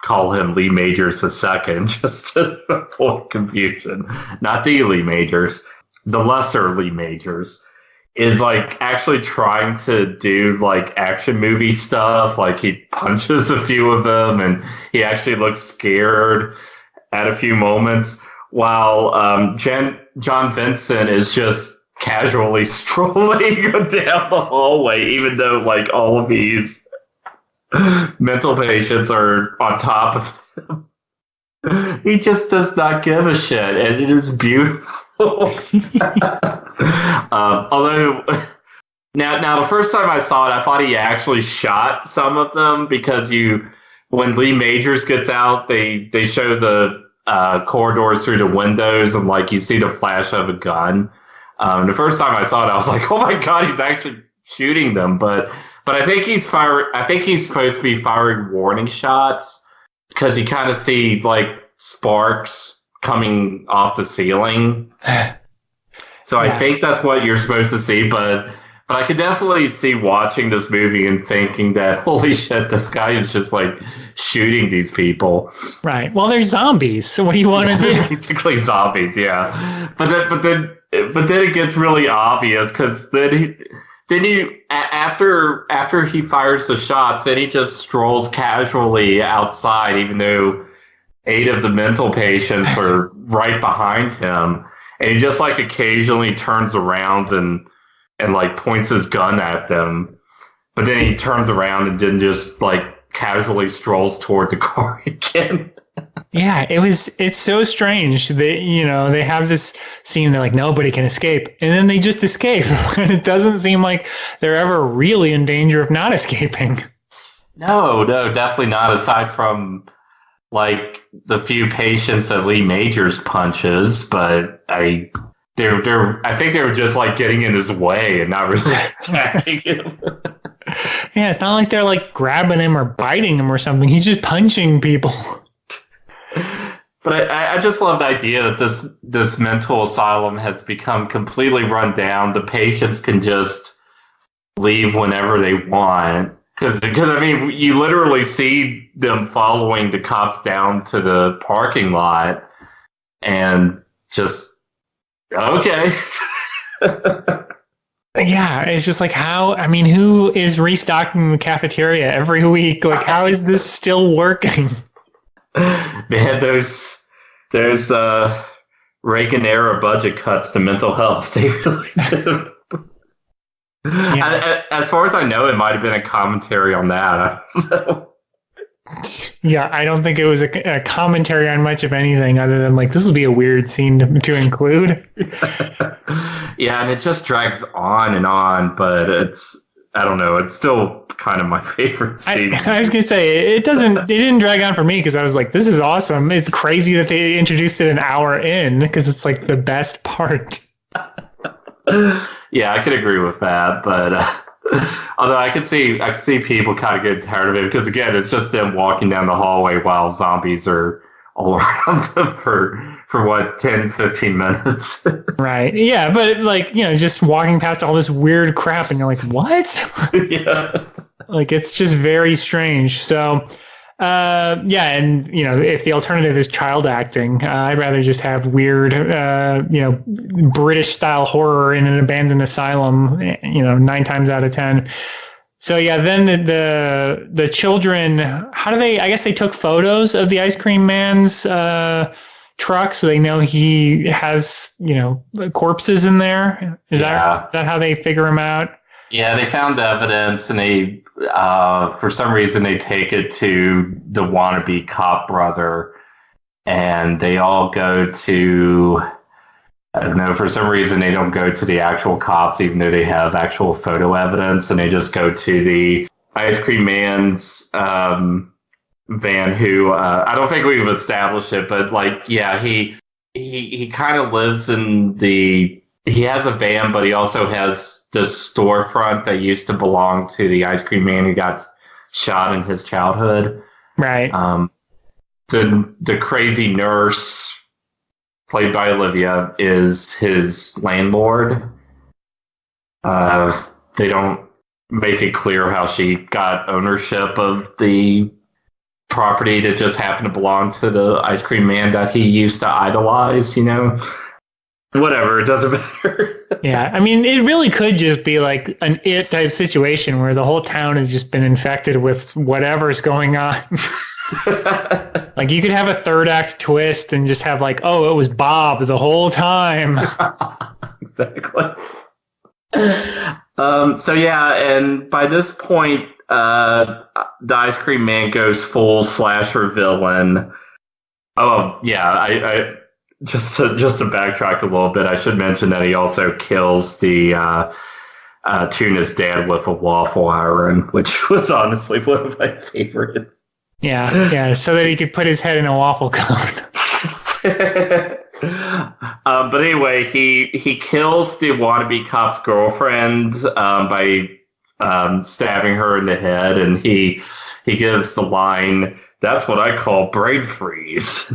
call him Lee Majors II, just to avoid confusion. Not the Lee Majors, the lesser Lee Majors. is like actually trying to do like action movie stuff. Like he punches a few of them, and he actually looks scared at a few moments, while John Vincent is just casually strolling down the hallway, even though like all of these mental patients are on top of him. He just does not give a shit, and it is beautiful. Although now the first time I saw it, I thought he actually shot some of them, because when Lee Majors gets out, they show the corridors through the windows, and like you see the flash of a gun. The first time I saw it, I was like, "Oh my god, he's actually shooting them!" But I think he's supposed to be firing warning shots, because you kind of see like sparks coming off the ceiling. So I think that's what you're supposed to see, but I could definitely see watching this movie and thinking that, holy shit, this guy is just like shooting these people. Right. Well, they're zombies. So what do you want to do? Basically zombies, yeah. But then it gets really obvious, because then after he fires the shots, then he just strolls casually outside, even though 8 of the mental patients are right behind him, and he just like occasionally turns around and like points his gun at them, but then he turns around and then just like casually strolls toward the car again. Yeah, it's so strange. They have this scene, they're like, nobody can escape, and then they just escape. And it doesn't seem like they're ever really in danger of not escaping. No, definitely not, aside from like the few patients that Lee Majors punches, but I think they were just like getting in his way and not really attacking him. Yeah, it's not like they're like grabbing him or biting him or something. He's just punching people. But I just love the idea that this mental asylum has become completely run down. The patients can just leave whenever they want. Because I mean, you literally see them following the cops down to the parking lot, and just, okay. Yeah, it's just like, who is restocking the cafeteria every week? Like, how is this still working? Man, there's Reagan era budget cuts to mental health. They really do. Yeah. As far as I know, it might have been a commentary on that. Yeah, I don't think it was a commentary on much of anything other than like, this will be a weird scene to include. Yeah, and it just drags on, but I don't know, it's still kind of my favorite scene. I was gonna say it didn't drag on for me, because I was like, this is awesome. It's crazy that they introduced it an hour in, because it's like the best part. Yeah, I could agree with that, but although I could see people kind of getting tired of it, because again, it's just them walking down the hallway while zombies are all around them for what, 10, 15 minutes. Right. Yeah, but like, just walking past all this weird crap, and you're like, what? Yeah. Like, it's just very strange. So, and if the alternative is child acting, I'd rather just have weird, British style horror in an abandoned asylum, 9 times out of 10. So yeah, then the children, how do they? I guess they took photos of the ice cream man's truck, so they know he has corpses in there. Is that how they figure him out? Yeah, they found the evidence, and they for some reason they take it to the wannabe cop brother, and they all go to, I don't know, for some reason they don't go to the actual cops, even though they have actual photo evidence, and they just go to the ice cream man's van, who I don't think we've established it, but like, yeah, he kind of lives in he has a van, but he also has this storefront that used to belong to the ice cream man who got shot in his childhood. Right. The crazy nurse, played by Olivia, is his landlord. They don't make it clear how she got ownership of the property that just happened to belong to the ice cream man that he used to idolize, Whatever, it doesn't matter. Yeah, I mean, it really could just be like an It type situation where the whole town has just been infected with whatever's going on. Like you could have a third act twist and just have like, oh, it was Bob the whole time. Exactly. So yeah, and by this point, the Ice Cream Man goes full slasher villain. Oh yeah, I just to backtrack a little bit, I should mention that he also kills the Tuna's dad with a waffle iron, which was honestly one of my favorites. Yeah, so that he could put his head in a waffle cone. But anyway, he kills the wannabe cop's girlfriend by stabbing her in the head, and he gives the line, "That's what I call brain freeze."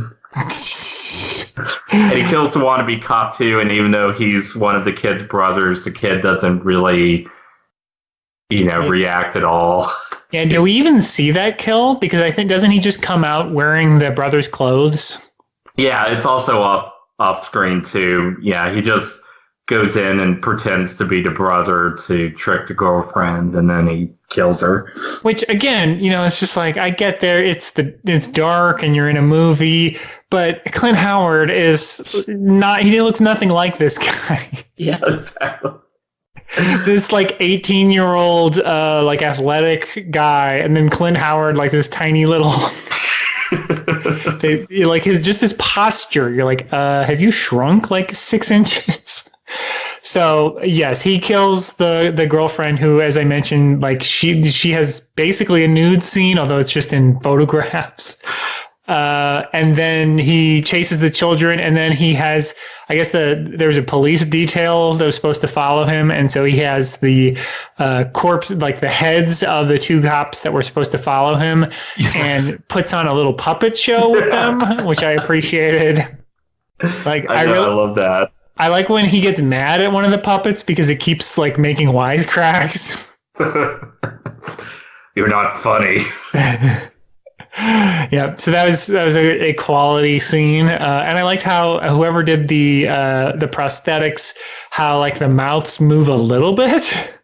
And he kills the wannabe cop too, and even though he's one of the kid's brothers, the kid doesn't really, react at all. Yeah, do we even see that kill? Because I think, doesn't he just come out wearing the brother's clothes? Yeah, it's also off screen too. Yeah, he just goes in and pretends to be the brother to trick the girlfriend, and then he kills her. Which again, it's just like, I get there. It's dark and you're in a movie, but Clint Howard is not. He looks nothing like this guy. Yeah, exactly. This like 18-year-old like athletic guy, and then Clint Howard like this tiny little. Like his posture. You're like, have you shrunk like 6 inches? So yes, he kills the girlfriend who, as I mentioned, like she has basically a nude scene, although it's just in photographs. And then he chases the children, and then he has, I guess there's a police detail that was supposed to follow him, and so he has the corpse, like the heads of the 2 cops that were supposed to follow him, and puts on a little puppet show with them, which I appreciated. Like I love that. I like when he gets mad at one of the puppets because it keeps like making wisecracks. You're not funny. Yeah, so that was a quality scene, and I liked how whoever did the prosthetics, how like the mouths move a little bit,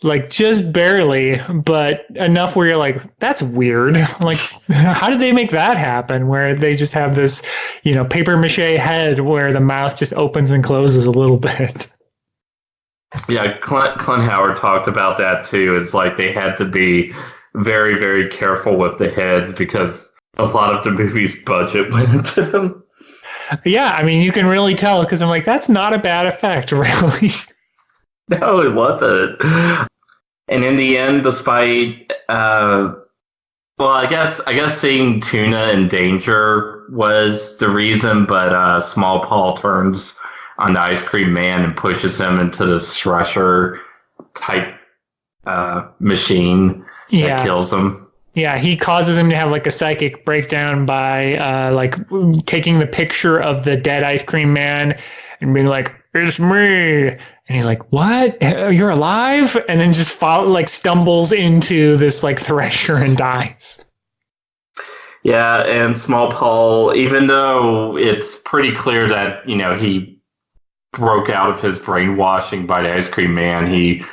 like just barely, but enough where you're like, that's weird. Like, how did they make that happen? Where they just have this, paper mache head where the mouth just opens and closes a little bit. Yeah, Clint Howard talked about that too. It's like they had to be very, very careful with the heads because a lot of the movie's budget went into them. Yeah, I mean, you can really tell because I'm like, that's not a bad effect, really. No, it wasn't. And in the end, despite, I guess seeing Tuna in danger was the reason, but Small Paul turns on the Ice Cream Man and pushes him into this Thresher type machine. Yeah. That kills him. Yeah, he causes him to have like a psychic breakdown by like taking the picture of the dead Ice Cream Man and being like, "It's me," and he's like, "What? You're alive?" And then just stumbles into this like Thresher and dies. Yeah, and Small Paul, even though it's pretty clear that he broke out of his brainwashing by the Ice Cream Man, he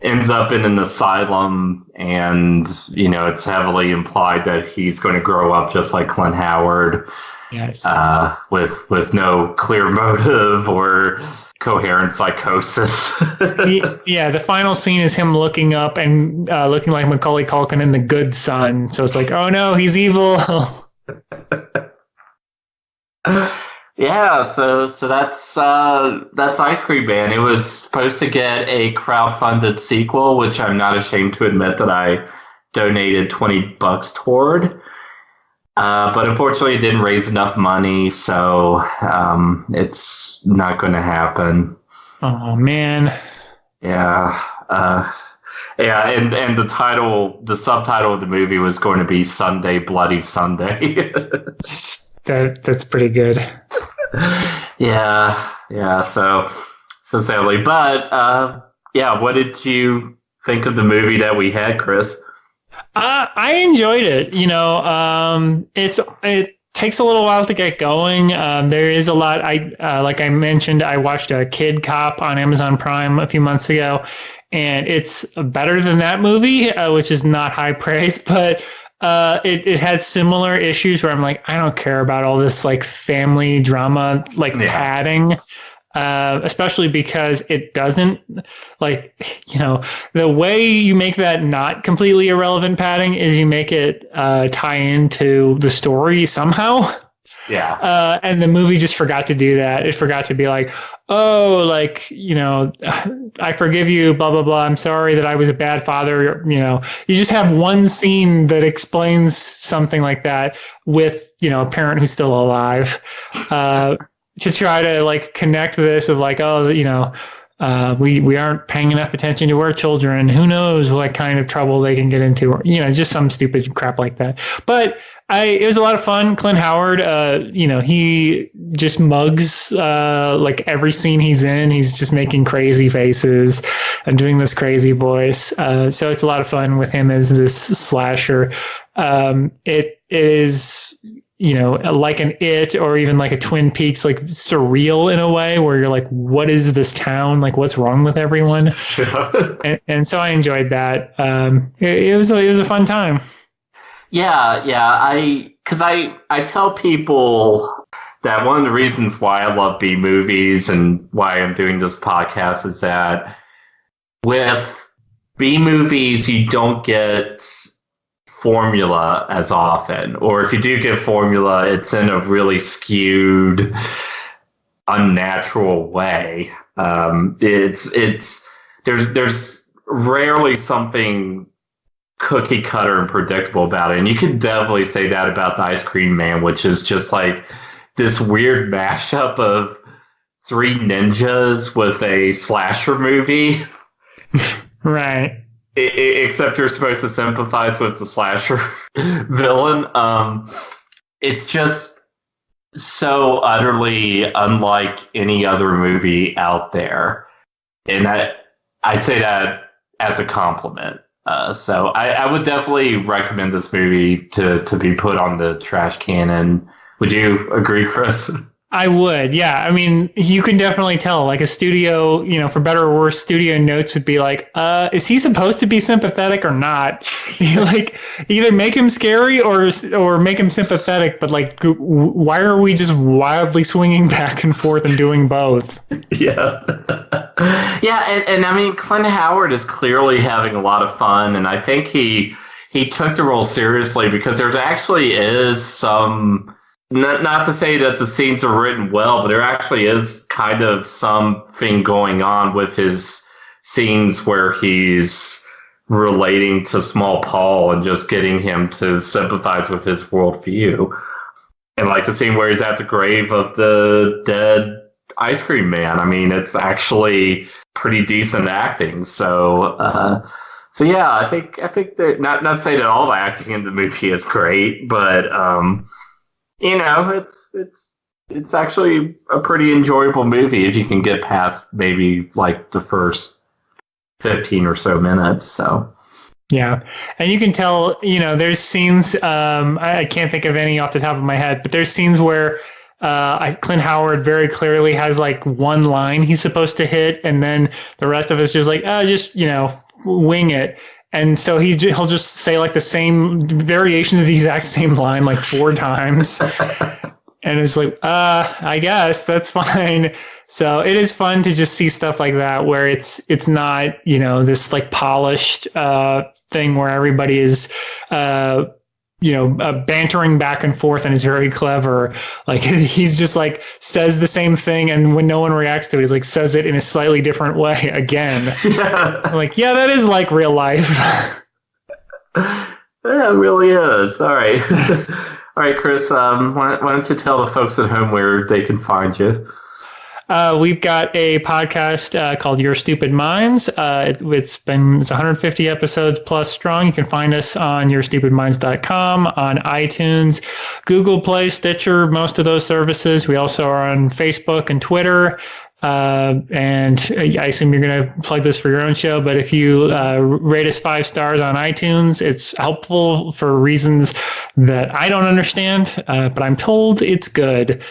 ends up in an asylum, and it's heavily implied that he's going to grow up just like Clint Howard. Yes. With no clear motive or coherent psychosis. Yeah, the final scene is him looking up and looking like Macaulay Culkin in The Good Son. So it's like, oh no, he's evil. Yeah, so that's Ice Cream Man. It was supposed to get a crowdfunded sequel, which I'm not ashamed to admit that I donated $20 toward. But unfortunately, it didn't raise enough money, so it's not going to happen. Oh man. Yeah. And the subtitle of the movie was going to be Sunday, Bloody Sunday. That's pretty good. Yeah. So sadly, but what did you think of the movie that we had, Chris? I enjoyed it. It takes a little while to get going. There is a lot. Like I mentioned, I watched a Kid Cop on Amazon Prime a few months ago, and it's better than that movie, which is not high praise, but it had similar issues where I'm like, I don't care about all this like family drama, like padding. Especially because it doesn't, like, the way you make that not completely irrelevant padding is you make it tie into the story somehow. Yeah. And the movie just forgot to do that. It forgot to be like, oh, like, I forgive you, blah, blah, blah. I'm sorry that I was a bad father. You just have one scene that explains something like that with, a parent who's still alive. To try to like connect this of like, oh, we aren't paying enough attention to our children. Who knows what kind of trouble they can get into, or just some stupid crap like that. But it was a lot of fun. Clint Howard, he just mugs like every scene he's in. He's just making crazy faces and doing this crazy voice. So it's a lot of fun with him as this slasher. It is, like an It or even like a Twin Peaks, like surreal in a way where you're like, what is this town? Like, what's wrong with everyone? and so I enjoyed that. It was a fun time. Yeah. Because I tell people that one of the reasons why I love B movies and why I'm doing this podcast is that with B movies, you don't get formula as often, or if you do get formula, it's in a really skewed, unnatural way. There's rarely something cookie cutter and predictable about it, and you could definitely say that about the Ice Cream Man, which is just like this weird mashup of three ninjas with a slasher movie. Right. Except you're supposed to sympathize with the slasher villain. It's just so utterly unlike any other movie out there. And I'd say that as a compliment. So I would definitely recommend this movie to be put on the trash canon. Would you agree, Chris? I would, yeah. I mean, you can definitely tell, like a studio, for better or worse, studio notes would be like, is he supposed to be sympathetic or not? Like, either make him scary or make him sympathetic, but like, why are we just wildly swinging back and forth and doing both? Yeah. Yeah, and I mean, Clint Howard is clearly having a lot of fun, and I think he took the role seriously because there actually is some... Not to say that the scenes are written well, but there actually is kind of something going on with his scenes where he's relating to Small Paul and just getting him to sympathize with his worldview. And like the scene where he's at the grave of the dead Ice Cream Man. I mean, it's actually pretty decent acting. So yeah, I think that not say that all the acting in the movie is great, but it's actually a pretty enjoyable movie if you can get past maybe like the first 15 or so minutes. So yeah, and you can tell, there's scenes, I can't think of any off the top of my head, but there's scenes where Clint Howard very clearly has like one line he's supposed to hit, and then the rest of us just like, wing it. And so he'll just say like the same variations of the exact same line like 4 times. And it's like, I guess that's fine. So it is fun to just see stuff like that where it's not, this like polished thing where everybody is bantering back and forth and is very clever. Like he's just like says the same thing, and when no one reacts to it, he's like says it in a slightly different way again. Like, yeah, that is like real life. Yeah, it really is. All right. All right, Chris, why don't you tell the folks at home where they can find you? We've got a podcast called Your Stupid Minds. It's 150 episodes plus strong. You can find us on yourstupidminds.com, on iTunes, Google Play, Stitcher, most of those services. We also are on Facebook and Twitter. And I assume you're going to plug this for your own show, but if you rate us 5 stars on iTunes, it's helpful for reasons that I don't understand, but I'm told it's good.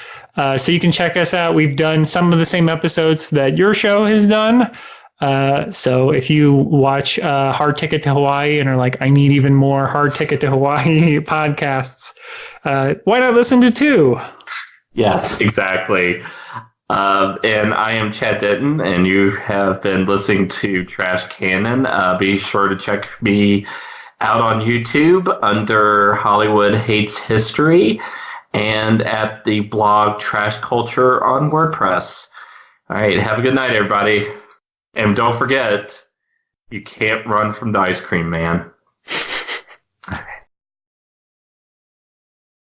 So you can check us out. We've done some of the same episodes that your show has done. So if you watch Hard Ticket to Hawaii and are like, I need even more Hard Ticket to Hawaii podcasts, why not listen to 2? Yes, exactly. And I am Chad Denton, and you have been listening to Trash Canon. Be sure to check me out on YouTube under Hollywood Hates History and at the blog Trash Culture on WordPress. All right, have a good night, everybody. And don't forget, you can't run from the ice cream man.